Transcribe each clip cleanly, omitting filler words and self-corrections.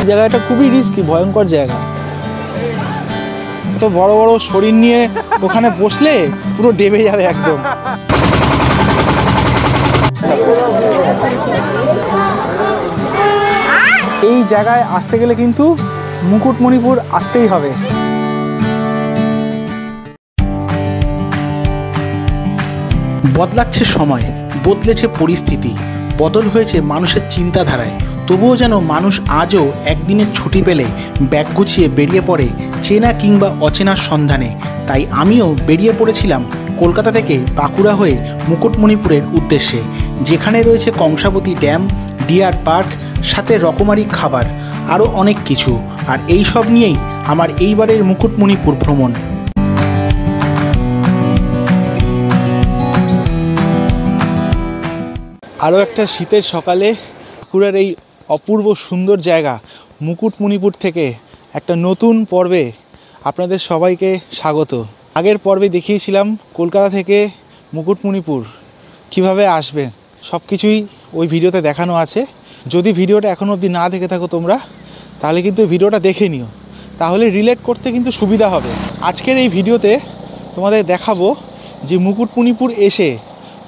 জায়গাটা খুবই রিস্কি, ভয়ঙ্কর জায়গা। তো বড় বড় শরীর নিয়ে ওখানে বসলে পুরো ডেবে যাবে একদম। এই জায়গায় আসতে গেলে কিন্তু মুকুটমণিপুর আসতেই হবে। বদলাচ্ছে সময়, বদলেছে পরিস্থিতি, বদল হয়েছে মানুষের চিন্তাধারায়, তবুও যেন মানুষ আজও একদিনের ছুটি পেলে ব্যাগ গুছিয়ে বেরিয়ে পড়ে চেনা কিংবা অচেনার সন্ধানে। তাই আমিও বেরিয়ে পড়েছিলাম কলকাতা থেকে বাঁকুড়া হয়ে মুকুটমণিপুরের উদ্দেশ্যে, যেখানে রয়েছে কংসাবতী ড্যাম, ডিয়ার পার্ক, সাথে রকমারি খাবার, আরও অনেক কিছু। আর এই সব নিয়েই আমার এইবারের মুকুটমণিপুর ভ্রমণ। আরও একটা শীতের সকালে বাঁকুড়ার এই অপূর্ব সুন্দর জায়গা মুকুটমণিপুর থেকে একটা নতুন পর্বে আপনাদের সবাইকে স্বাগত। আগের পর্বে দেখিয়েছিলাম কলকাতা থেকে মুকুটমণিপুর কিভাবে আসবেন, সব কিছুই ওই ভিডিওতে দেখানো আছে। যদি ভিডিওটা এখনও অবধি না দেখে থাকো তোমরা, তাহলে কিন্তু ভিডিওটা দেখে নিও, তাহলে রিলেট করতে কিন্তু সুবিধা হবে। আজকের এই ভিডিওতে তোমাদের দেখাবো যে মুকুটমণিপুর এসে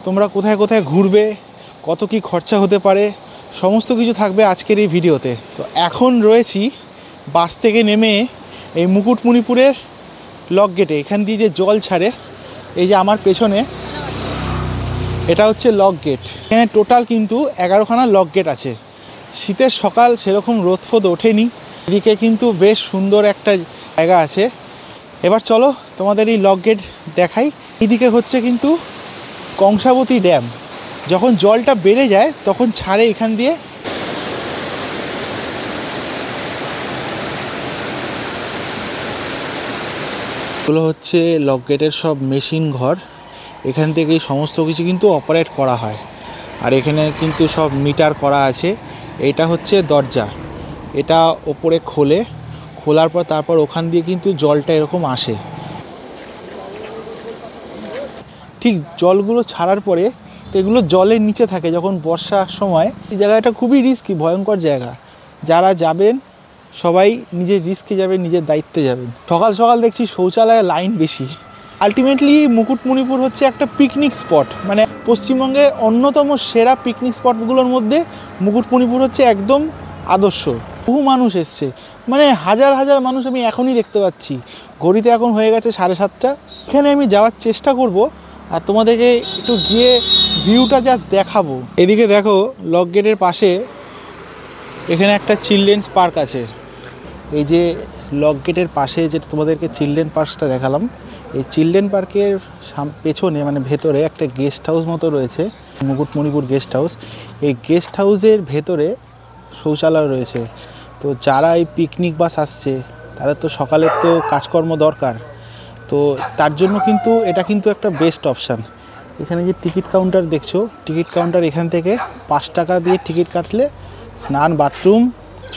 তোমরা কোথায় কোথায় ঘুরবে, কত কি খরচা হতে পারে, সমস্ত কিছু থাকবে আজকের এই ভিডিওতে। তো এখন রয়েছি বাস থেকে নেমে এই মুকুটমণিপুরের লক গেটে। এখান দিয়ে যে জল ছাড়ে, এই যে আমার পেছনে, এটা হচ্ছে লক গেট। এখানে টোটাল কিন্তু 11খানা লক গেট আছে। শীতের সকাল, সেরকম রোদ ফোদ ওঠেনি, এদিকে কিন্তু বেশ সুন্দর একটা জায়গা আছে। এবার চলো তোমাদের এই লক গেট দেখাই। এইদিকে হচ্ছে কিন্তু কংসাবতী ড্যাম। যখন জলটা বেড়ে যায় তখন ছাড়ে এখান দিয়ে। এগুলো হচ্ছে লক গেটের সব মেশিন ঘর, এখান থেকেই সমস্ত কিছু কিন্তু অপারেট করা হয়। আর এখানে কিন্তু সব মিটার করা আছে। এটা হচ্ছে দরজা, এটা ওপরে খোলার পর তারপর ওখান দিয়ে কিন্তু জলটা এরকম আসে। ঠিক জলগুলো ছাড়ার পরে এগুলো জলের নিচে থাকে যখন বর্ষার সময়। এই জায়গাটা খুবই রিস্কি, ভয়ঙ্কর জায়গা। যারা যাবেন সবাই নিজের রিস্কে যাবেন, নিজের দায়িত্বে যাবেন। সকাল সকাল দেখছি শৌচালয়ের লাইন বেশি। আলটিমেটলি মুকুটমণিপুর হচ্ছে একটা পিকনিক স্পট, মানে পশ্চিমবঙ্গের অন্যতম সেরা পিকনিক স্পটগুলোর মধ্যে মুকুটমণিপুর হচ্ছে একদম আদর্শ। বহু মানুষ এসছে, মানে হাজার হাজার মানুষ আমি এখনই দেখতে পাচ্ছি। ঘড়িতে এখন হয়ে গেছে 7:30। এখানে আমি যাওয়ার চেষ্টা করব আর তোমাদেরকে একটু গিয়ে ভিউটা জাস্ট দেখাবো। এদিকে দেখো লক গেটের পাশে এখানে একটা চিলড্রেন্স পার্ক আছে। এই যে লক গেটের পাশে যেটা তোমাদেরকে চিলড্রেন পার্কটা দেখালাম, এই চিলড্রেন পার্কের পেছনে মানে ভেতরে একটা গেস্ট হাউস মতো রয়েছে, মুকুটমণিপুর গেস্ট হাউস। এই গেস্ট হাউসের ভেতরে শৌচালয় রয়েছে। তো যারা এই পিকনিক বাস আসছে তাদের তো সকালের তো কাজকর্ম দরকার, তো তার জন্য কিন্তু এটা কিন্তু একটা বেস্ট অপশান। এখানে যে টিকিট কাউন্টার দেখছো, টিকিট কাউন্টার এখান থেকে 5 টাকা দিয়ে টিকিট কাটলে স্নান, বাথরুম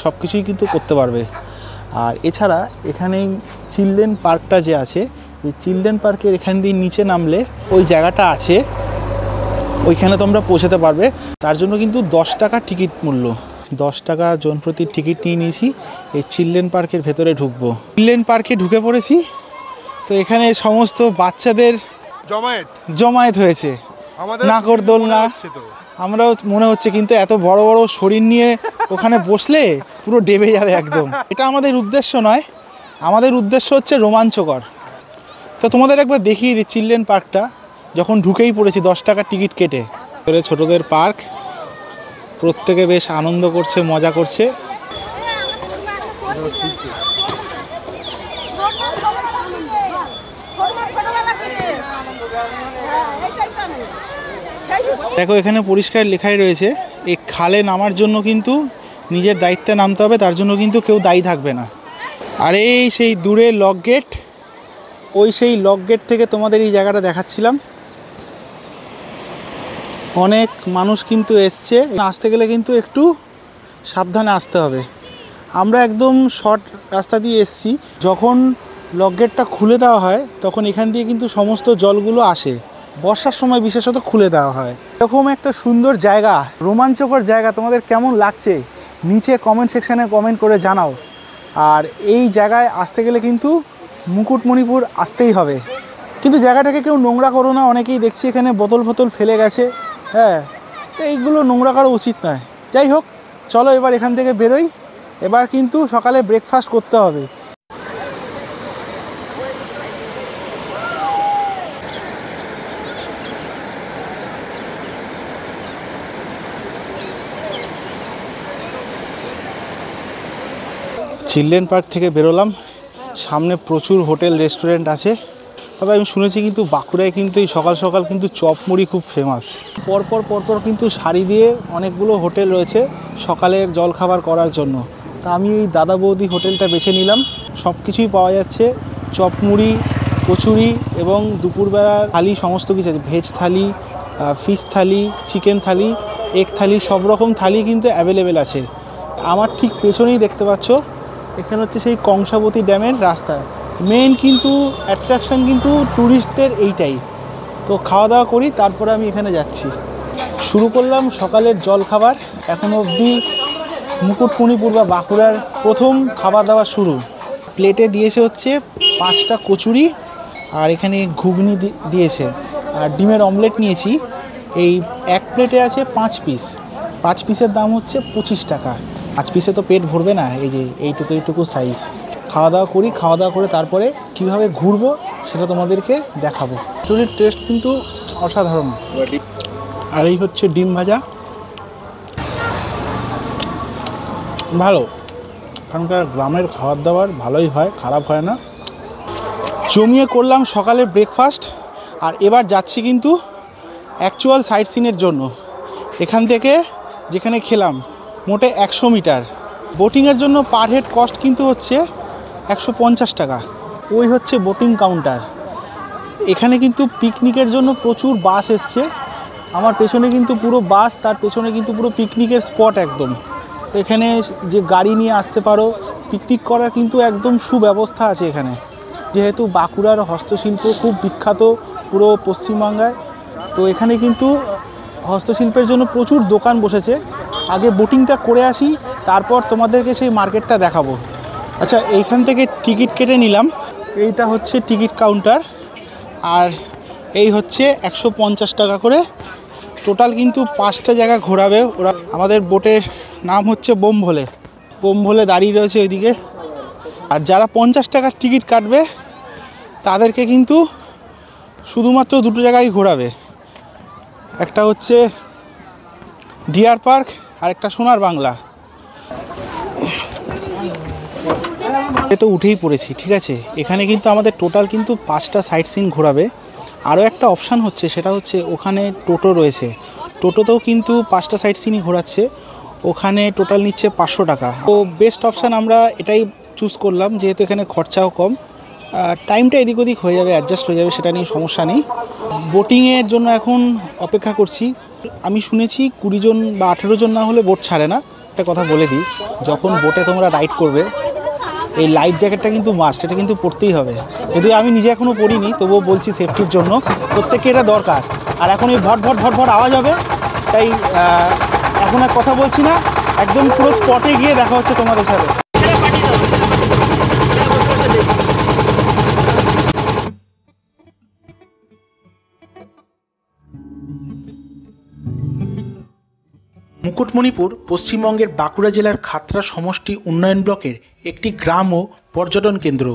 সব কিছুই কিন্তু করতে পারবে। আর এছাড়া এখানে চিলড্রেন পার্কটা যে আছে, এই চিলড্রেন পার্কের এখান দিয়ে নিচে নামলে ওই জায়গাটা আছে, ওইখানে তোমরা পৌঁছাতে পারবে। তার জন্য কিন্তু 10 টাকা টিকিট মূল্য, 10 টাকা জন প্রতি টিকিট নিয়ে নিয়েছি। এই চিলড্রেন পার্কের ভেতরে ঢুকবো। চিলড্রেন পার্কে ঢুকে পড়েছি। তো এখানে সমস্ত বাচ্চাদের জমায়েত হয়েছে, নাগরদোলনা। আমরাও মনে হচ্ছে, কিন্তু এত বড় বড় শরীর নিয়ে ওখানে বসলে পুরো ডেবে যাবে একদম। এটা আমাদের উদ্দেশ্য নয়, আমাদের উদ্দেশ্য হচ্ছে রোমাঞ্চকর। তো তোমাদের একবার দেখিয়ে দিই চিলড্রেন পার্কটা। যখন ঢুকেই পড়েছি 10 টাকার টিকিট কেটে। ছোটদের পার্ক, প্রত্যেকে বেশ আনন্দ করছে, মজা করছে। দেখো এখানে পরিষ্কার লেখাই রয়েছে, এই খালে নামার জন্য কিন্তু নিজের দায়িত্বে নামতে হবে, তার জন্য কিন্তু কেউ দায়ী থাকবে না। আর এই সেই দূরে লক গেট, ওই সেই লক গেট থেকে তোমাদের এই জায়গাটা দেখাচ্ছিলাম। অনেক মানুষ কিন্তু এসছে। আসতে গেলে কিন্তু একটু সাবধানে আসতে হবে। আমরা একদম শর্ট রাস্তা দিয়ে এসছি। যখন লক গেটটা খুলে দেওয়া হয় তখন এখান দিয়ে কিন্তু সমস্ত জলগুলো আসে, বর্ষার সময় বিশেষত খুলে দেওয়া হয়। এরকম একটা সুন্দর জায়গা, রোমাঞ্চকর জায়গা তোমাদের কেমন লাগছে নিচে কমেন্ট সেকশানে কমেন্ট করে জানাও। আর এই জায়গায় আসতে গেলে কিন্তু মুকুটমণিপুর আসতেই হবে। কিন্তু জায়গাটাকে কেউ নোংরা করো না, অনেকেই দেখছি এখানে বোতল ফোতল ফেলে গেছে। হ্যাঁ, তো এইগুলো নোংরা করা উচিত নয়। যাই হোক, চলো এবার এখান থেকে বেরোই। এবার কিন্তু সকালে ব্রেকফাস্ট করতে হবে। চিলড্রেন পার্ক থেকে বেরোলাম, সামনে প্রচুর হোটেল রেস্টুরেন্ট আছে। তবে আমি শুনেছি কিন্তু বাঁকুড়ায় কিন্তু এই সকাল সকাল কিন্তু চপ মুড়ি খুব ফেমাস। পরপর কিন্তু সারি দিয়ে অনেকগুলো হোটেল রয়েছে সকালের জলখাবার করার জন্য। তা আমি এই দাদা বৌদি হোটেলটা বেছে নিলাম। সব কিছুই পাওয়া যাচ্ছে, চপ মুড়ি, কচুরি এবং দুপুরবেলার থালি সমস্ত কিছু আছে। ভেজ থালি, ফিশ থালি, চিকেন থালি, এগ থালি, সব রকম থালি কিন্তু অ্যাভেলেবেল আছে। আমার ঠিক পেছনেই দেখতে পাচ্ছ, এখানে হচ্ছে সেই কংসাবতী ড্যামের রাস্তা। মেন কিন্তু অ্যাট্রাকশান কিন্তু ট্যুরিস্টদের এইটাই। তো খাওয়া দাওয়া করি, তারপরে আমি এখানে যাচ্ছি। শুরু করলাম সকালের জল খাবার। এখনও অবধি মুকুটমণিপুর বা বাঁকুড়ার প্রথম খাবার দাওয়া শুরু। প্লেটে দিয়েছে হচ্ছে 5টা কচুরি, আর এখানে ঘুগনি দিয়েছে, আর ডিমের অমলেট নিয়েছি। এই এক প্লেটে আছে 5 পিস। 5 পিসের দাম হচ্ছে 25 টাকা। 5 পিসে তো পেট ভরবে না, এই যে এইটুকু সাইজ। খাওয়া দাওয়া করি, খাওয়া দাওয়া করে তারপরে কীভাবে ঘুরবো সেটা তোমাদেরকে দেখাবো। কচুরির টেস্ট কিন্তু অসাধারণ। আর এই হচ্ছে ডিম ভাজা, ভালো। এখানকার গ্রামের খাবার দাবার ভালোই হয়, খারাপ হয় না। জমিয়ে করলাম সকালের ব্রেকফাস্ট, আর এবার যাচ্ছি কিন্তু অ্যাকচুয়াল সাইট সিনের জন্য। এখান থেকে যেখানে খেলাম মোটে 100 মিটার। বোটিংয়ের জন্য পার হেড কস্ট কিন্তু হচ্ছে 150 টাকা। ওই হচ্ছে বোটিং কাউন্টার। এখানে কিন্তু পিকনিকের জন্য প্রচুর বাস এসছে। আমার পেছনে কিন্তু পুরো বাস, তার পেছনে কিন্তু পুরো পিকনিকের স্পট একদম। তো এখানে যে গাড়ি নিয়ে আসতে পারো, পিকনিক করার কিন্তু একদম সুব্যবস্থা আছে এখানে। যেহেতু বাঁকুড়ার হস্তশিল্প খুব বিখ্যাত পুরো পশ্চিমবাংলায়, তো এখানে কিন্তু হস্তশিল্পের জন্য প্রচুর দোকান বসেছে। আগে বোটিংটা করে আসি, তারপর তোমাদেরকে সেই মার্কেটটা দেখাবো। আচ্ছা, এইখান থেকে টিকিট কেটে নিলাম। এইটা হচ্ছে টিকিট কাউন্টার, আর এই হচ্ছে 150 টাকা করে। টোটাল কিন্তু 5টা জায়গা ঘোরাবে ওরা। আমাদের বোটের নাম হচ্ছে বোমভোলে। বোমভোলে দাঁড়িয়ে রয়েছে ওইদিকে। আর যারা 50 টাকার টিকিট কাটবে তাদেরকে কিন্তু শুধুমাত্র 2টো জায়গায় ঘোরাবে। একটা হচ্ছে ডিয়ার পার্ক, আর একটা সোনার বাংলা। তো উঠেই পড়েছি, ঠিক আছে। এখানে কিন্তু আমাদের টোটাল কিন্তু 5টা সাইট সিন ঘোরাবে। আরও একটা অপশান হচ্ছে, সেটা হচ্ছে ওখানে টোটো রয়েছে। টোটোতেও কিন্তু 5টা সাইট সিনই ঘোরাচ্ছে। ওখানে টোটাল নিচ্ছে 500 টাকা। তো বেস্ট অপশান আমরা এটাই চুজ করলাম, যেহেতু এখানে খরচাও কম। টাইমটা এদিক ওদিক হয়ে যাবে, অ্যাডজাস্ট হয়ে যাবে, সেটা নিয়ে সমস্যা নেই। বোটিংয়ের জন্য এখন অপেক্ষা করছি। আমি শুনেছি 20 জন বা 18 জন না হলে বোট ছাড়ে না। একটা কথা বলে দিই, যখন বোটে তোমরা রাইড করবে, এই লাইফ জ্যাকেটটা কিন্তু মাস্ট, এটা কিন্তু পরতেই হবে। যদিও আমি নিজে এখনও পরিনি, তবুও বলছি সেফটির জন্য প্রত্যেককে এটা দরকার। আর এখন এই ভট ভট ভট ভট আওয়াজ হবে, তাই এখন আর কথা বলছি না। একদম পুরো স্পটে গিয়ে দেখা হচ্ছে তোমাদের সাথে। মুকুটমণিপুর পশ্চিমবঙ্গের বাঁকুড়া জেলার খাতড়া সমষ্টি উন্নয়ন ব্লকের একটি গ্রাম ও পর্যটন কেন্দ্র।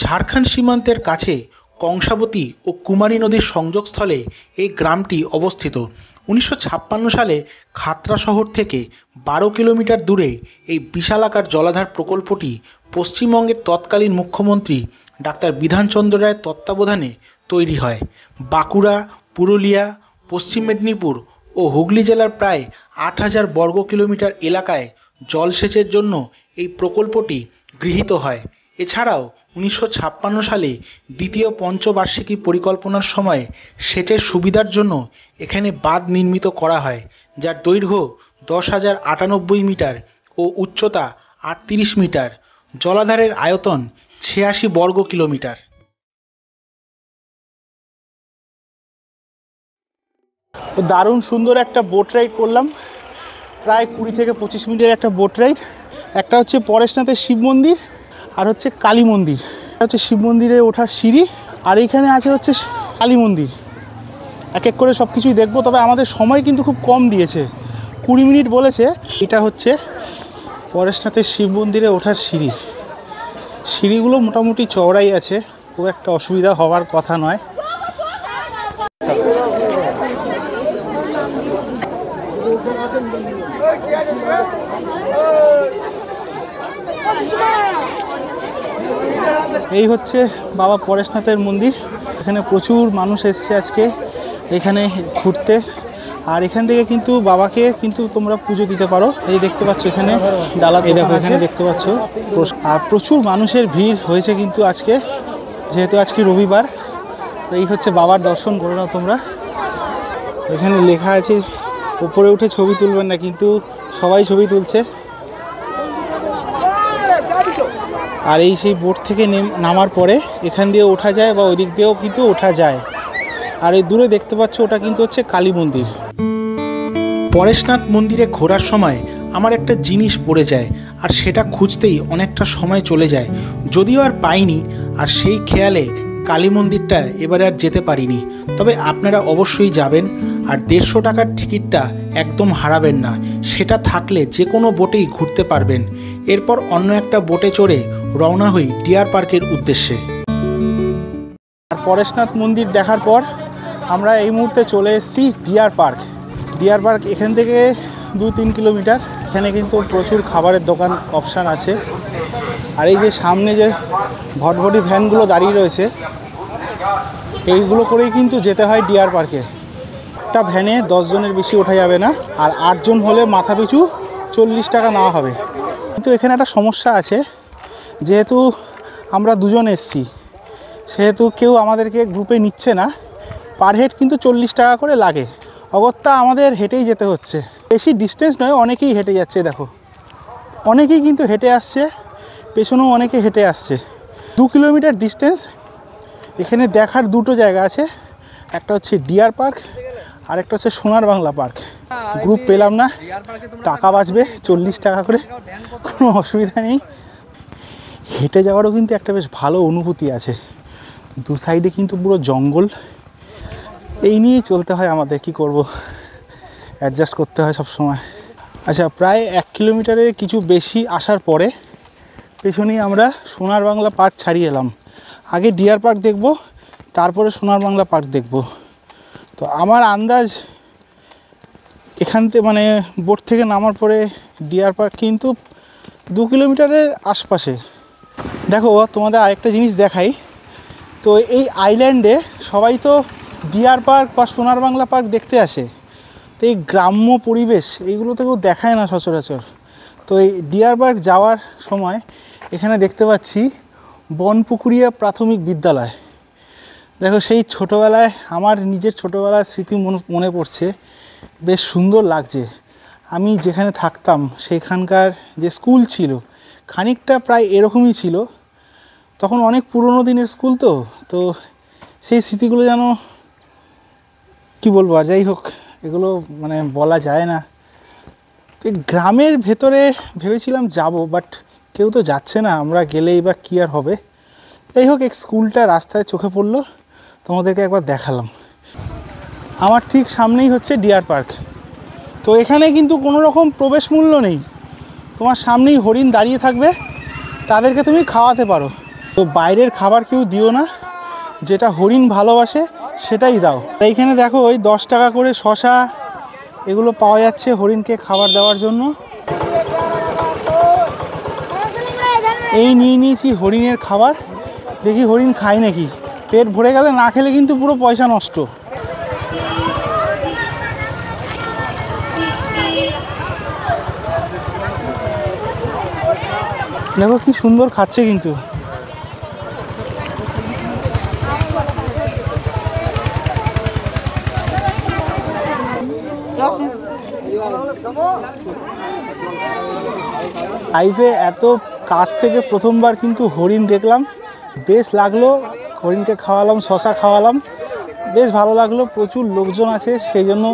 ঝাড়খণ্ড সীমান্তের কাছে কংসাবতী ও কুমারী নদীর সংযোগস্থলে এই গ্রামটি অবস্থিত। 1956 সালে খাতড়া শহর থেকে 12 কিলোমিটার দূরে এই বিশালাকার জলাধার প্রকল্পটি পশ্চিমবঙ্গের তৎকালীন মুখ্যমন্ত্রী ডাক্তার বিধানচন্দ্র রায়ের তত্ত্বাবধানে তৈরি হয়। বাঁকুড়া, পুরুলিয়া, পশ্চিম মেদিনীপুর ও হুগলি জেলার প্রায় 8,000 বর্গ কিলোমিটার এলাকায় জলসেচের জন্য এই প্রকল্পটি গৃহীত হয়। এছাড়াও 1956 সালে দ্বিতীয় পঞ্চবার্ষিকী পরিকল্পনার সময় সেচের সুবিধার জন্য এখানে বাঁধ নির্মিত করা হয়, যার দৈর্ঘ্য 10,098 মিটার ও উচ্চতা 38 মিটার। জলাধারের আয়তন 86 বর্গ কিলোমিটার। দারুণ সুন্দর একটা বোট রাইড করলাম। প্রায় 20 থেকে 25 মিনিটের একটা বোট রাইড। একটা হচ্ছে পরেশনাথের শিব মন্দির, আর হচ্ছে কালী মন্দির। এটা হচ্ছে শিব মন্দিরে ওঠার সিঁড়ি, আর এইখানে আছে হচ্ছে কালী মন্দির। এক এক করে সব কিছুই দেখবো, তবে আমাদের সময় কিন্তু খুব কম দিয়েছে, 20 মিনিট বলেছে। এটা হচ্ছে পরেশনাথের শিব মন্দিরে ওঠার সিঁড়ি। সিঁড়িগুলো মোটামুটি চওড়াই আছে, খুব একটা অসুবিধা হওয়ার কথা নয়। এই হচ্ছে বাবা পরেশনাথের মন্দির। এখানে প্রচুর মানুষ এসছে আজকে এখানে ঘুরতে, আর এখান থেকে কিন্তু বাবাকে কিন্তু তোমরা পুজো দিতে পারো। এই দেখতে পাচ্ছ এখানে ডালা, এই দেখো এখানে দেখতে পাচ্ছ। আর প্রচুর মানুষের ভিড় হয়েছে কিন্তু আজকে, যেহেতু আজকে রবিবার। এই হচ্ছে বাবার দর্শন করে নাও তোমরা। এখানে লেখা আছে উপরে উঠে ছবি তুলবেন না, কিন্তু সবাই ছবি তুলছে। আর এই সেই বোট থেকে নামার পরে এখান দিয়ে ওঠা যায়, বা ওই দিক দিয়েও কিন্তু ওঠা যায়। আর এই দূরে দেখতে পাচ্ছ ওটা কিন্তু হচ্ছে কালী মন্দির। পরেশনাথ মন্দিরে ঘোরার সময় আমার একটা জিনিস পড়ে যায়, আর সেটা খুঁজতেই অনেকটা সময় চলে যায়, যদিও আর পাইনি। আর সেই খেয়ালে কালী মন্দিরটা এবারে আর যেতে পারিনি। তবে আপনারা অবশ্যই যাবেন, আর 150 টাকার টিকিটটা একদম হারাবেন না। সেটা থাকলে যে কোনো বোটেই ঘুরতে পারবেন। এরপর অন্য একটা বোটে চড়ে রওনা হই ডিয়ার পার্কের উদ্দেশ্যে। আর পরেশনাথ মন্দির দেখার পর আমরা এই মুহূর্তে চলে এসেছি ডিয়ার পার্ক। ডিয়ার পার্ক এখান থেকে 2-3 কিলোমিটার। এখানে কিন্তু প্রচুর খাবারের দোকান অপশান আছে। আর এই যে সামনে যে ভটভটি ভ্যানগুলো দাঁড়িয়ে রয়েছে, এইগুলো করেই কিন্তু যেতে হয় ডিয়ার পার্কে। একটা ভ্যানে 10 জনের বেশি ওঠা যাবে না, আর 8 জন হলে মাথা পিছু 40 টাকা নেওয়া হবে। কিন্তু এখানে একটা সমস্যা আছে, যেহেতু আমরা 2 জন এসছি, সেহেতু কেউ আমাদেরকে গ্রুপে নিচ্ছে না। পার হেড কিন্তু 40 টাকা করে লাগে। অগত্যা আমাদের হেঁটেই যেতে হচ্ছে। বেশি ডিস্টেন্স নয়, অনেকেই হেঁটে যাচ্ছে। দেখো অনেকেই কিন্তু হেঁটে আসছে, পেছনেও অনেকে হেঁটে আসছে। 2 কিলোমিটার ডিস্টেন্স। এখানে দেখার 2টো জায়গা আছে, একটা হচ্ছে ডিয়ার পার্ক, আর একটা হচ্ছে সোনার বাংলা পার্ক। গ্রুপ পেলাম না, টাকা বাঁচবে 40 টাকা করে, কোনো অসুবিধা নেই। হেঁটে যাওয়ারও কিন্তু একটা বেশ ভালো অনুভূতি আছে। 2 সাইডে কিন্তু পুরো জঙ্গল, এই নিয়েই চলতে হয় আমাদের, কি করব, অ্যাডজাস্ট করতে হয় সব সময়। আচ্ছা, প্রায় 1 কিলোমিটারের কিছু বেশি আসার পরে পেছনেই আমরা সোনার বাংলা পার্ক ছাড়িয়ে এলাম। আগে ডিয়ার পার্ক দেখব, তারপরে সোনার বাংলা পার্ক দেখব। তো আমার আন্দাজ এখান থেকে মানে বোট থেকে নামার পরে ডিয়ার পার্ক কিন্তু 2 কিলোমিটারের আশপাশে। দেখো তোমাদের আরেকটা জিনিস দেখাই। তো এই আইল্যান্ডে সবাই তো ডিয়ার পার্ক বা সোনার বাংলা পার্ক দেখতে আসে, তো এই গ্রাম্য পরিবেশ এইগুলো তো কেউ দেখায় না সচরাচর। তো এই ডিয়ার পার্ক যাওয়ার সময় এখানে দেখতে পাচ্ছি বনপুকুরিয়া প্রাথমিক বিদ্যালয়। দেখো সেই ছোটোবেলায়, আমার নিজের ছোটোবেলার স্মৃতি মনে পড়ছে, বেশ সুন্দর লাগছে। আমি যেখানে থাকতাম সেখানকার যে স্কুল ছিল খানিকটা প্রায় এরকমই ছিল। তখন অনেক পুরনো দিনের স্কুল, তো সেই স্মৃতিগুলো যেন কি বলবো, আর যাই হোক এগুলো মানে বলা যায় না। তো গ্রামের ভেতরে ভেবেছিলাম যাব, বাট কেউ তো যাচ্ছে না, আমরা গেলেই বা কী আর হবে। যাই হোক, এক স্কুলটা রাস্তায় চোখে পড়লো, তোমাদেরকে একবার দেখালাম। আমার ঠিক সামনেই হচ্ছে ডিয়ার পার্ক। তো এখানে কিন্তু কোনো রকম প্রবেশ মূল্য নেই, তোমার সামনেই হরিণ দাঁড়িয়ে থাকবে, তাদেরকে তুমি খাওয়াতে পারো। তো বাইরের খাবার কেউ দিও না, যেটা হরিণ ভালোবাসে সেটাই দাও। এইখানে দেখো ওই 10 টাকা করে শশা এগুলো পাওয়া যাচ্ছে হরিণকে খাবার দেওয়ার জন্য। এই নিয়ে নিয়েছি হরিণের খাবার, দেখি হরিণ খায় নাকি। পেট ভরে গেলে, না খেলে কিন্তু পুরো পয়সা নষ্ট। দেখো কি সুন্দর খাচ্ছে কিন্তু। লাইফে এত কাছ থেকে প্রথমবার কিন্তু হরিণ দেখলাম, বেশ লাগলো। হরিণকে খাওয়ালাম, শশা খাওয়ালাম, বেশ ভালো লাগলো। প্রচুর লোকজন আছে, সেই জন্য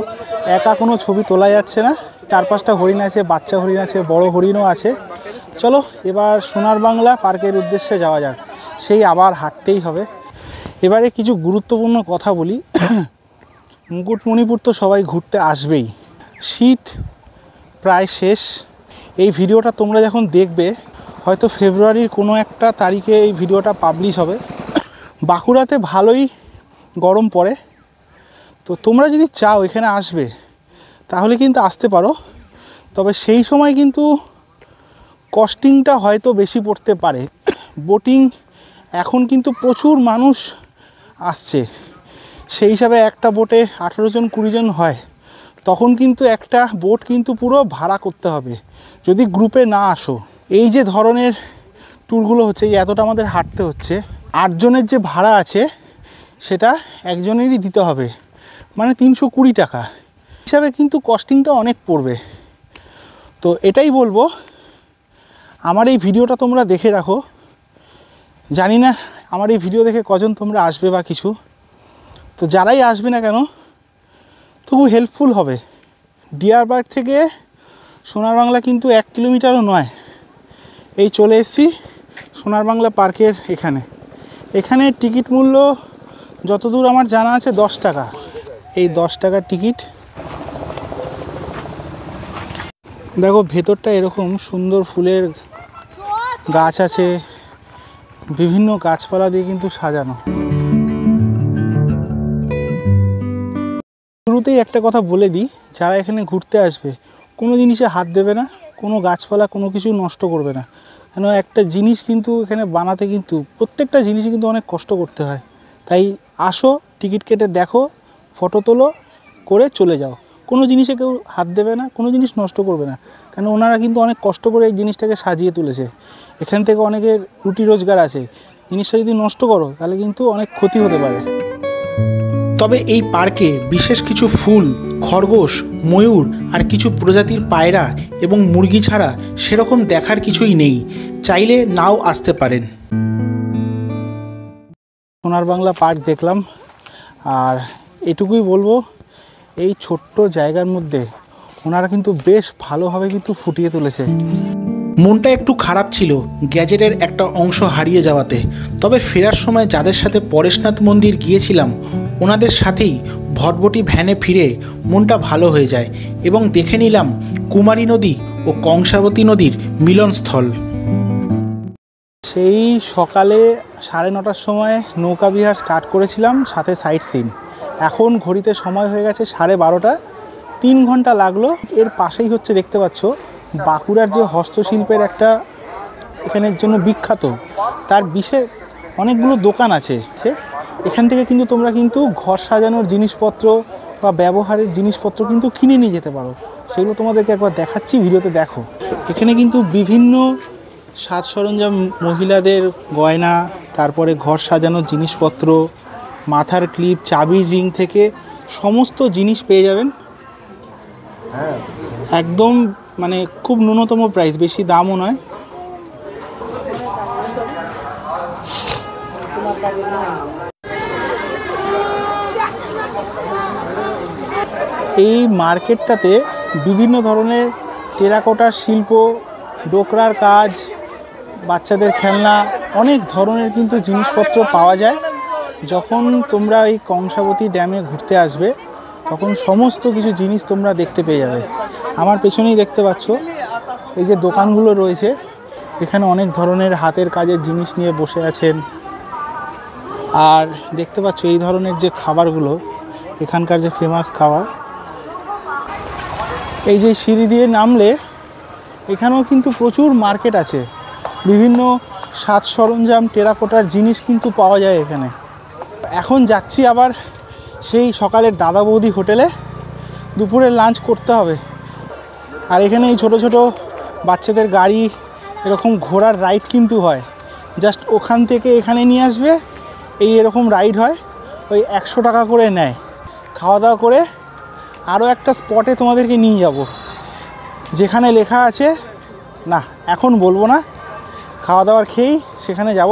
একা কোনো ছবি তোলা যাচ্ছে না। 4-5টা হরিণ আছে, বাচ্চা হরিণ আছে, বড় হরিণও আছে। চলো এবার সোনার বাংলা পার্কের উদ্দেশ্যে যাওয়া যাক। সেই আবার হাঁটতেই হবে। এবারে কিছু গুরুত্বপূর্ণ কথা বলি। মুকুটমণিপুর তো সবাই ঘুরতে আসবেই। শীত প্রায় শেষ। এই ভিডিওটা তোমরা যখন দেখবে হয়তো ফেব্রুয়ারির কোনো একটা তারিখে এই ভিডিওটা পাবলিশ হবে। বাঁকুড়াতে ভালোই গরম পড়ে, তো তোমরা যদি চাও এখানে আসবে তাহলে কিন্তু আসতে পারো। তবে সেই সময় কিন্তু কস্টিংটা হয়তো বেশি পড়তে পারে। বোটিং এখন কিন্তু প্রচুর মানুষ আসছে, সেই হিসাবে একটা বোটে 18 জন 20 জন হয়, তখন কিন্তু একটা বোট কিন্তু পুরো ভাড়া করতে হবে যদি গ্রুপে না আসো। এই যে ধরনের ট্যুরগুলো হচ্ছে, এই এতটা আমাদের হাঁটতে হচ্ছে, 8 জনের যে ভাড়া আছে সেটা একজনেরই দিতে হবে, মানে 320 টাকা হিসাবে কিন্তু কস্টিংটা অনেক পড়বে। তো এটাই বলবো, আমার এই ভিডিওটা তোমরা দেখে রাখো। জানি না আমার এই ভিডিও দেখে কজন তোমরা আসবে বা কিছু, তো যারাই আসবে না কেন তো খুব হেল্পফুল হবে। ডিয়ার পার্ক থেকে সোনার বাংলা কিন্তু 1 কিলোমিটারও নয়। এই চলে এসেছি সোনার বাংলা পার্কের এখানে টিকিট মূল্য যতদূর আমার জানা আছে 10 টাকা। এই 10 টাকার টিকিট। দেখো ভেতরটা এরকম সুন্দর ফুলের গাছ আছে, বিভিন্ন গাছপালা দিয়ে কিন্তু সাজানো। শুরুতেই একটা কথা বলে দিই, যারা এখানে ঘুরতে আসবে কোনো জিনিসে হাত দেবে না, কোনো গাছপালা কোনো কিছু নষ্ট করবে না। কেন একটা জিনিস কিন্তু এখানে বানাতে কিন্তু প্রত্যেকটা জিনিসই কিন্তু অনেক কষ্ট করতে হয়। তাই আসো, টিকিট কেটে দেখো, ফটো তোলো, করে চলে যাও। কোনো জিনিসে কেউ হাত দেবে না, কোনো জিনিস নষ্ট করবে না, কেন ওনারা কিন্তু অনেক কষ্ট করে এই জিনিসটাকে সাজিয়ে তুলেছে। এখান থেকে অনেকের রুটি রোজগার আছে। জিনিসটা যদি নষ্ট করো তাহলে কিন্তু অনেক ক্ষতি হতে পারে। তবে এই পার্কে বিশেষ কিছু ফুল, খরগোশ, ময়ূর আর কিছু প্রজাতির পায়রা এবং মুরগি ছাড়া সেরকম দেখার কিছুই নেই। চাইলে নাও আসতে পারেন। সোনার বাংলা পার্ক দেখলাম, আর এটুকুই বলবো, এই ছোট্ট জায়গার মধ্যে ওনারা কিন্তু বেশ ভালোভাবে কিন্তু ফুটিয়ে তুলেছে। মনটা একটু খারাপ ছিল গ্যাজেটের একটা অংশ হারিয়ে যাওয়াতে, তবে ফেরার সময় যাদের সাথে পরেশনাথ মন্দির গিয়েছিলাম ওনাদের সাথেই ভটভটি ভ্যানে ফিরে মনটা ভালো হয়ে যায় এবং দেখে নিলাম কুমারী নদী ও কংসাবতী নদীর মিলনস্থল। সেই সকালে 9:30টার সময় নৌকা বিহার স্টার্ট করেছিলাম, সাথে সাইট সিন। এখন ঘড়িতে সময় হয়ে গেছে 12:30, 3 ঘন্টা লাগলো। এর পাশেই হচ্ছে দেখতে পাচ্ছ বাঁকুড়ার যে হস্তশিল্পের একটা এখানের জন্য বিখ্যাত, তার বিশেষ অনেকগুলো দোকান আছে। এখান থেকে কিন্তু তোমরা কিন্তু ঘর সাজানোর জিনিসপত্র বা ব্যবহারের জিনিসপত্র কিন্তু কিনে নিয়ে যেতে পারো। সেগুলো তোমাদেরকে একবার দেখাচ্ছি, ভিডিওতে দেখো। এখানে কিন্তু বিভিন্ন সাজ সরঞ্জাম, মহিলাদের গয়না, তারপরে ঘর সাজানোর জিনিসপত্র, মাথার ক্লিপ, চাবির রিং থেকে সমস্ত জিনিস পেয়ে যাবেন। একদম মানে খুব ন্যূনতম প্রাইস, বেশি দামও নয়। এই মার্কেটটাতে বিভিন্ন ধরনের টেরাকোটার শিল্প, ডোকরার কাজ, বাচ্চাদের খেলনা, অনেক ধরনের কিন্তু জিনিসপত্র পাওয়া যায়। যখন তোমরা এই কংসাবতী ড্যামে ঘুরতে আসবে তখন সমস্ত কিছু জিনিস তোমরা দেখতে পেয়ে যাবে। আমার পেছনেই দেখতে পাচ্ছ এই যে দোকানগুলো রয়েছে, এখানে অনেক ধরনের হাতের কাজের জিনিস নিয়ে বসে আছেন। আর দেখতে পাচ্ছ এই ধরনের যে খাবারগুলো, এখানকার যে ফেমাস খাবার। এই যে সিঁড়ি দিয়ে নামলে এখানেও কিন্তু প্রচুর মার্কেট আছে, বিভিন্ন সাজ সরঞ্জাম, টেরাকোটার জিনিস কিন্তু পাওয়া যায় এখানে। এখন যাচ্ছি আবার সেই সকালের দাদা বৌদি হোটেলে, দুপুরের লাঞ্চ করতে হবে। আর এখানে এই ছোটো ছোটো বাচ্চাদের গাড়ি, এরকম ঘোড়ার রাইড কিন্তু হয়। জাস্ট ওখান থেকে এখানে নিয়ে আসবে, এই এরকম রাইড হয়, ওই 100 টাকা করে নেয়। খাওয়া দাওয়া করে আরও একটা স্পটে তোমাদেরকে নিয়ে যাব, যেখানে লেখা আছে, না এখন বলবো না, খাওয়া দাওয়ার খেয়েই সেখানে যাব।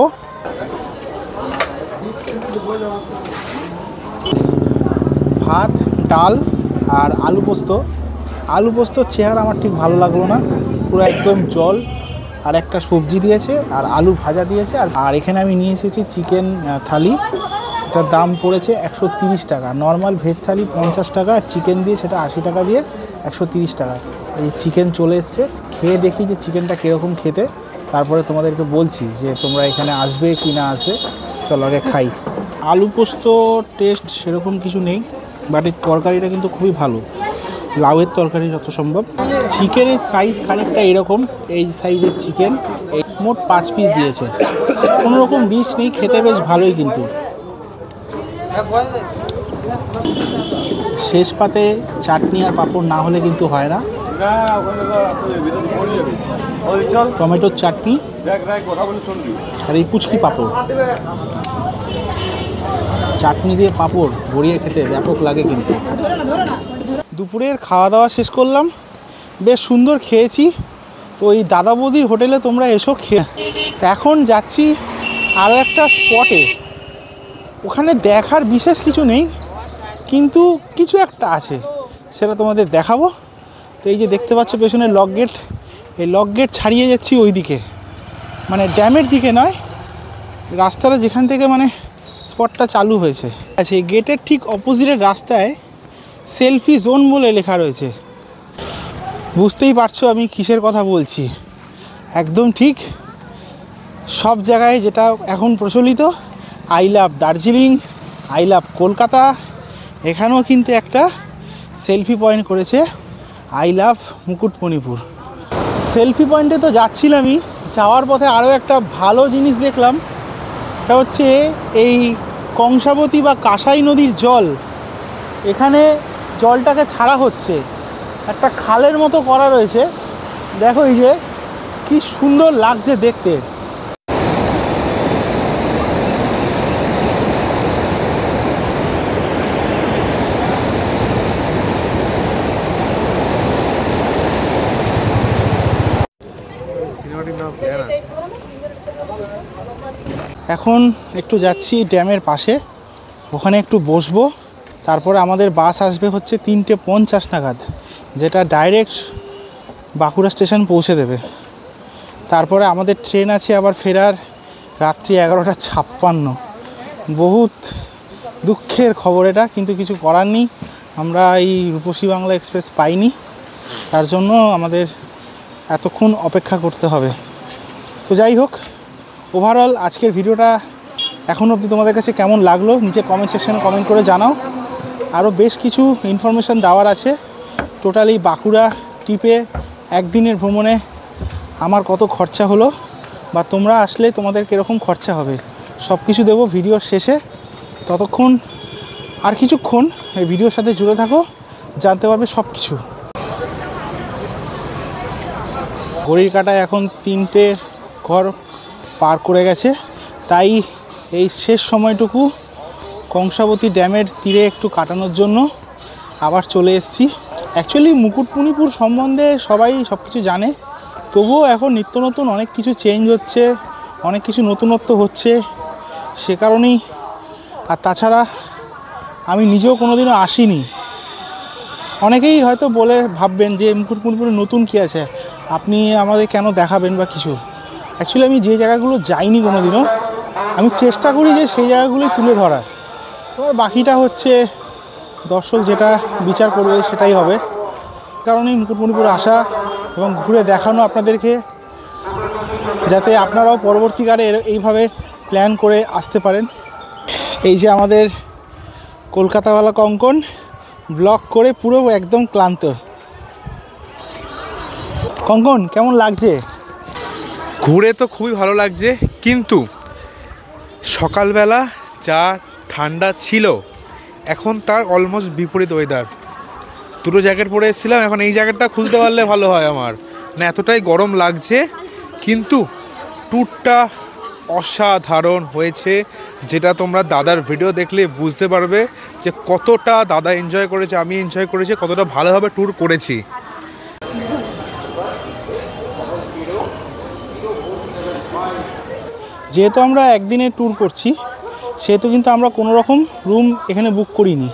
ভাত, ডাল আর আলু পোস্ত আলু পোস্তর চেহারা আমার ঠিক ভালো লাগলো না, পুরো একদম জল, আর একটা সবজি দিয়েছে আর আলু ভাজা দিয়েছে। আর এখানে আমি নিয়ে এসেছি চিকেন থালি, এটার দাম পড়েছে 130 টাকা। নর্মাল ভেজ থালি 50 টাকা, আর চিকেন দিয়ে সেটা 80 টাকা দিয়ে 130 টাকা। এই চিকেন চলে এসছে, খেয়ে দেখি যে চিকেনটা কীরকম খেতে, তারপরে তোমাদেরকে বলছি যে তোমরা এখানে আসবে কি না আসবে। চলো আগে খাই। আলু পোস্ত টেস্ট সেরকম কিছু নেই, বাট এই তরকারিটা কিন্তু খুবই ভালো, লাউয়ের তরকারি যত সম্ভব। চিকেনের সাইজ খানিকটা এরকম, এই সাইজের চিকেন, এই মোট 5 পিস দিয়েছে, কোনো রকম বীজ নেই, খেতে বেশ ভালোই। কিন্তু শেষ পাতে চাটনি আর পাঁপড় না হলে কিন্তু হয় না। টমেটোর চাটনি আর এই পুচকি পাঁপড়, চাটনি দিয়ে পাঁপড় গড়িয়ে খেতে ব্যাপক লাগে। কিন্তু দুপুরের খাওয়া দাওয়া শেষ করলাম, বেশ সুন্দর খেয়েছি। তো এই দাদা বৌদির হোটেলে তোমরা এসো খেয়ে। এখন যাচ্ছি আরও একটা স্পটে, ওখানে দেখার বিশেষ কিছু নেই, কিন্তু কিছু একটা আছে, সেটা তোমাদের দেখাবো। তো এই যে দেখতে পাচ্ছ পেছনে লক গেট, এই লক গেট ছাড়িয়ে যাচ্ছি ওই দিকে, মানে ড্যামের দিকে নয়, রাস্তাটা যেখান থেকে মানে স্পটটা চালু হয়েছে। আচ্ছা, এই গেটের ঠিক অপোজিটের রাস্তায় সেলফি জোন বলে লেখা রয়েছে। বুঝতেই পারছো আমি কিসের কথা বলছি, একদম ঠিক সব জায়গায় যেটা এখন প্রচলিত, I love Darjeeling, I love Kolkata, এখানেও কিন্তু একটা সেলফি পয়েন্ট করেছে, আই লাভ মুকুটমণিপুর। সেলফি পয়েন্টে তো যাচ্ছিলামই, যাওয়ার পথে আরও একটা ভালো জিনিস দেখলাম, এটা হচ্ছে এই কংসাবতী বা কাঁসাই নদীর জল, এখানে জলটাকে ছাড়া হচ্ছে, একটা খালের মতো করা রয়েছে। দেখো এই যে কি সুন্দর লাগছে দেখতে। এখন একটু যাচ্ছি ড্যামের পাশে, ওখানে একটু বসবো, তারপরে আমাদের বাস আসবে হচ্ছে 3:50 নাগাদ, যেটা ডাইরেক্ট বাঁকুড়া স্টেশন পৌঁছে দেবে। তারপরে আমাদের ট্রেন আছে আবার ফেরার রাত্রি 11:56। বহুত দুঃখের খবর এটা, কিন্তু কিছু করার নেই, আমরা এই রূপসী বাংলা এক্সপ্রেস পাইনি, তার জন্য আমাদের এতক্ষণ অপেক্ষা করতে হবে। তো যাই হোক, ওভারঅল আজকের ভিডিওটা এখন অবধি তোমাদের কাছে কেমন লাগলো নিচে কমেন্ট সেকশানে কমেন্ট করে জানাও। আরও বেশ কিছু ইনফরমেশান দেওয়ার আছে, টোটালি বাঁকুড়া ট্রিপে একদিনের ভ্রমণে আমার কত খরচা হলো, বা তোমরা আসলে তোমাদের কীরকম খরচা হবে, সব কিছু দেবো ভিডিওর শেষে। ততক্ষণ আর কিছুক্ষণ এই ভিডিওর সাথে জুড়ে থাকো, জানতে পারবে সব কিছু। ঘড়ির কাঁটায় এখন 3টের ঘর পার করে গেছে, তাই এই শেষ সময়টুকু কংসাবতী ড্যামের তীরে একটু কাটানোর জন্য আবার চলে এসেছি। অ্যাকচুয়ালি মুকুটমণিপুর সম্বন্ধে সবাই সব কিছু জানে, তবুও এখন নিত্য নতুন অনেক কিছু চেঞ্জ হচ্ছে, অনেক কিছু নতুনত্ব হচ্ছে, সে কারণেই। আর তাছাড়া আমি নিজেও কোনোদিনও আসিনি। অনেকেই হয়তো বলে ভাববেন যে মুকুটমণিপুরে নতুন কী আছে, আপনি আমাদের কেন দেখাবেন বা কিছু। অ্যাকচুয়ালি আমি যে জায়গাগুলো যাইনি কোনোদিনও, আমি চেষ্টা করি যে সেই জায়গাগুলোই তুলে ধরার। এবার বাকিটা হচ্ছে দর্শক যেটা বিচার করবে সেটাই হবে। কারণেই মুকুটমণিপুর আসা এবং ঘুরে দেখানো আপনাদেরকে, যাতে আপনারাও পরবর্তীকালে এইভাবে প্ল্যান করে আসতে পারেন। এই যে আমাদের কলকাতাওয়ালা কঙ্কন ব্লগ করে পুরো একদম ক্লান্ত। কঙ্কন, কেমন লাগছে? ঘুরে তো খুবই ভালো লাগছে, কিন্তু সকালবেলা যা ঠান্ডা ছিল এখন তার অলমোস্ট বিপরীত ওয়েদার। দুটো জ্যাকেট পরে এসেছিলাম, এখন এই জ্যাকেটটা খুলতে পারলে ভালো হয় আমার, না এতটাই গরম লাগছে। কিন্তু ট্যুরটা অসাধারণ হয়েছে, যেটা তোমরা দাদার ভিডিও দেখলে বুঝতে পারবে যে কতটা দাদা এনজয় করেছে, আমি এনজয় করেছি, কতটা ভালোভাবে ট্যুর করেছি। যেহেতু আমরা একদিনের ট্যুর করছি, সেহেতু কিন্তু আমরা কোনো রকম রুম এখানে বুক করিনি।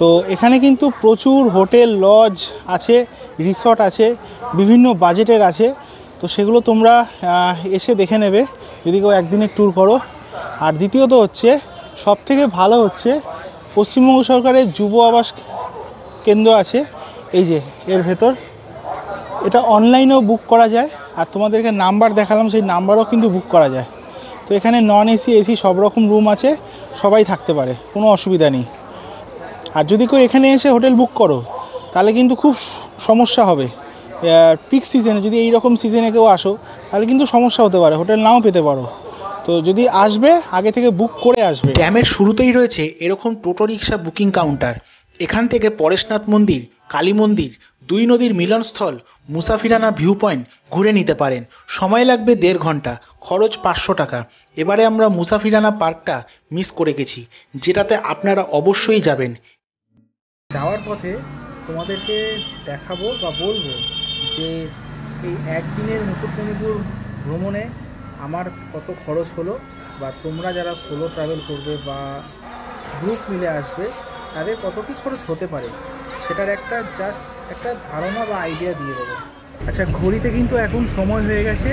তো এখানে কিন্তু প্রচুর হোটেল লজ আছে, রিসর্ট আছে, বিভিন্ন বাজেটের আছে। তো সেগুলো তোমরা এসে দেখে নেবে যদি কেউ একদিনের ট্যুর করো। আর দ্বিতীয়ত হচ্ছে, সবথেকে ভালো হচ্ছে, পশ্চিমবঙ্গ সরকারের যুব আবাস কেন্দ্র আছে এই যে এর ভেতর, এটা অনলাইনেও বুক করা যায়। আর তোমাদেরকে নাম্বার দেখালাম, সেই নাম্বারও কিন্তু বুক করা যায়। তো এখানে নন এসি এসি সব রকম রুম আছে, সবাই থাকতে পারে, কোনো অসুবিধা নেই। আর যদি কেউ এখানে এসে হোটেল বুক করো তাহলে কিন্তু খুব সমস্যা হবে। পিক সিজনে যদি এই রকম সিজনে কেউ আসো তাহলে কিন্তু সমস্যা হতে পারে, হোটেল নাও পেতে পারো। তো যদি আসবে আগে থেকে বুক করে আসবে। ড্যামের শুরুতেই রয়েছে এরকম টোটো রিক্সা বুকিং কাউন্টার। এখান থেকে পরেশনাথ মন্দির, কালী মন্দির, দুই নদীর মিলনস্থল, মুসাফিরানা ভিউ পয়েন্ট ঘুরে নিতে পারেন। সময় লাগবে 1.5 ঘন্টা, খরচ 500 টাকা। এবারে আমরা মুসাফিরানা পার্কটা মিস করে গেছি, যেটাতে আপনারা অবশ্যই যাবেন। যাওয়ার পথে তোমাদেরকে দেখাবো বা বলবো যে এই একদিনের মুকুটমণিপুর ভ্রমণে আমার কত খরচ হলো, বা তোমরা যারা সোলো ট্রাভেল করবে বা গ্রুপ মিলে আসবে তাদের কত কী খরচ হতে পারে সেটার একটা জাস্ট একটা ধারণা বা আইডিয়া দিয়ে দেবো। আচ্ছা, ঘড়িতে কিন্তু এখন সময় হয়ে গেছে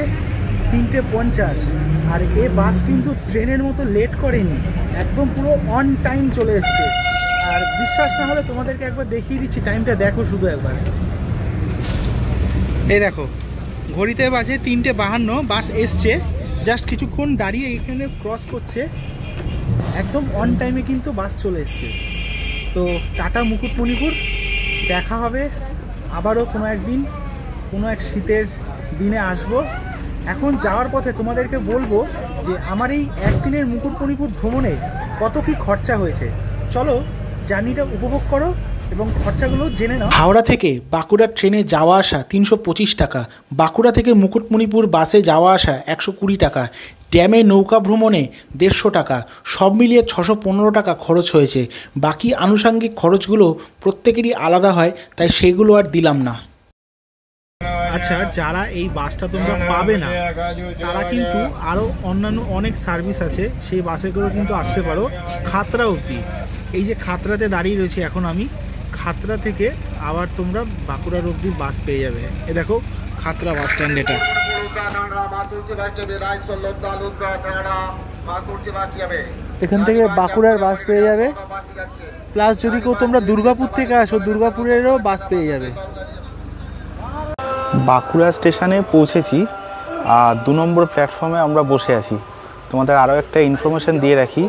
3:50, আর এ বাস কিন্তু ট্রেনের মতো লেট করেনি, একদম পুরো অন টাইম চলে এসছে। আর বিশ্বাস না হলে তোমাদেরকে একবার দেখিয়ে দিচ্ছি, টাইমটা দেখো শুধু একবার। এই দেখো ঘড়িতে বাজে 3:52, বাস এসছে, জাস্ট কিছুক্ষণ দাঁড়িয়ে এখানে ক্রস করছে, একদম অন টাইমে কিন্তু বাস চলে এসছে। তো টাটা মুকুটমণিপুর, দেখা হবে আবারও কোনো একদিন, কোনো এক শীতের দিনে আসবো। এখন যাওয়ার পথে তোমাদেরকে বলবো যে আমার এই একদিনের মুকুটমণিপুর ভ্রমণে কত কি খরচা হয়েছে। চলো জার্নিটা উপভোগ করো এবং খরচাগুলো জেনে নাও। হাওড়া থেকে বাঁকুড়ার ট্রেনে যাওয়া আসা 325 টাকা, বাঁকুড়া থেকে মুকুটমণিপুর বাসে যাওয়া আসা 120 টাকা, ড্যামে নৌকা ভ্রমণে 150 টাকা, সব মিলিয়ে 615 টাকা খরচ হয়েছে। বাকি আনুষঙ্গিক খরচগুলো প্রত্যেকেরই আলাদা হয়, তাই সেগুলো আর দিলাম না। আচ্ছা, যারা এই বাসটা তোমরা পাবে না তারা কিন্তু আরও অন্যান্য অনেক সার্ভিস আছে, সেই বাসে করে কিন্তু আসতে পারো খাতড়া অবধি। এই যে খাতড়াতে দাঁড়িয়ে রয়েছে এখন আমি, খাতড়া থেকে আবার তোমরা বাঁকুড়ার অবধি বাস পেয়ে যাবে। এ দেখো খাতড়া বাস স্ট্যান্ড এটা। এখান থেকে বাঁকুড়ার বাস পেয়ে যাবে, প্লাস যদি কেউ তোমরা দুর্গাপুর থেকে আসো দুর্গাপুরেরও বাস পেয়ে যাবে। বাঁকুড়া স্টেশনে পৌঁছেছি, আর 2 নম্বর প্ল্যাটফর্মে আমরা বসে আছি। তোমাদের আরও একটা ইনফরমেশান দিয়ে রাখি,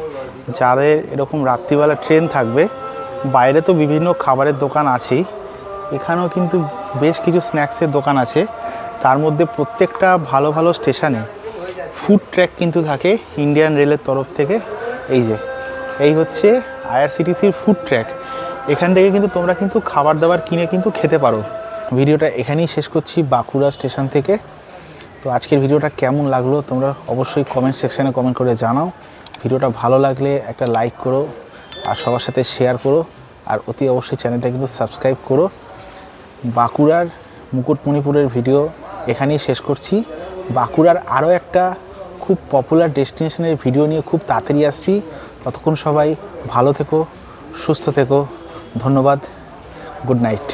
যাদের এরকম রাত্রিবেলা ট্রেন থাকবে, বাইরে তো বিভিন্ন খাবারের দোকান আছেই, এখানেও কিন্তু বেশ কিছু স্ন্যাক্সের দোকান আছে। তার মধ্যে প্রত্যেকটা ভালো ভালো স্টেশনে ফুড ট্র্যাক কিন্তু থাকে ইন্ডিয়ান রেলের তরফ থেকে। এই হচ্ছে আইআরসিটিসির ফুড ট্র্যাক। এখান থেকে কিন্তু তোমরা কিন্তু খাবার দাবার কিনে কিন্তু খেতে পারো। ভিডিওটা এখানেই শেষ করছি বাঁকুড়া স্টেশন থেকে। তো আজকের ভিডিওটা কেমন লাগলো তোমরা অবশ্যই কমেন্ট সেকশানে কমেন্ট করে জানাও। ভিডিওটা ভালো লাগলে একটা লাইক করো, আর সবার সাথে শেয়ার করো, আর অতি অবশ্যই চ্যানেলটা কিন্তু সাবস্ক্রাইব করো। বাঁকুড়ার মুকুটমণিপুরের ভিডিও এখানেই শেষ করছি। বাঁকুড়ার আরও একটা খুব পপুলার ডেস্টিনেশনের ভিডিও নিয়ে খুব তাড়াতাড়ি আসছি। ততক্ষণ সবাই ভালো থেকো, সুস্থ থেকো। ধন্যবাদ, গুড নাইট।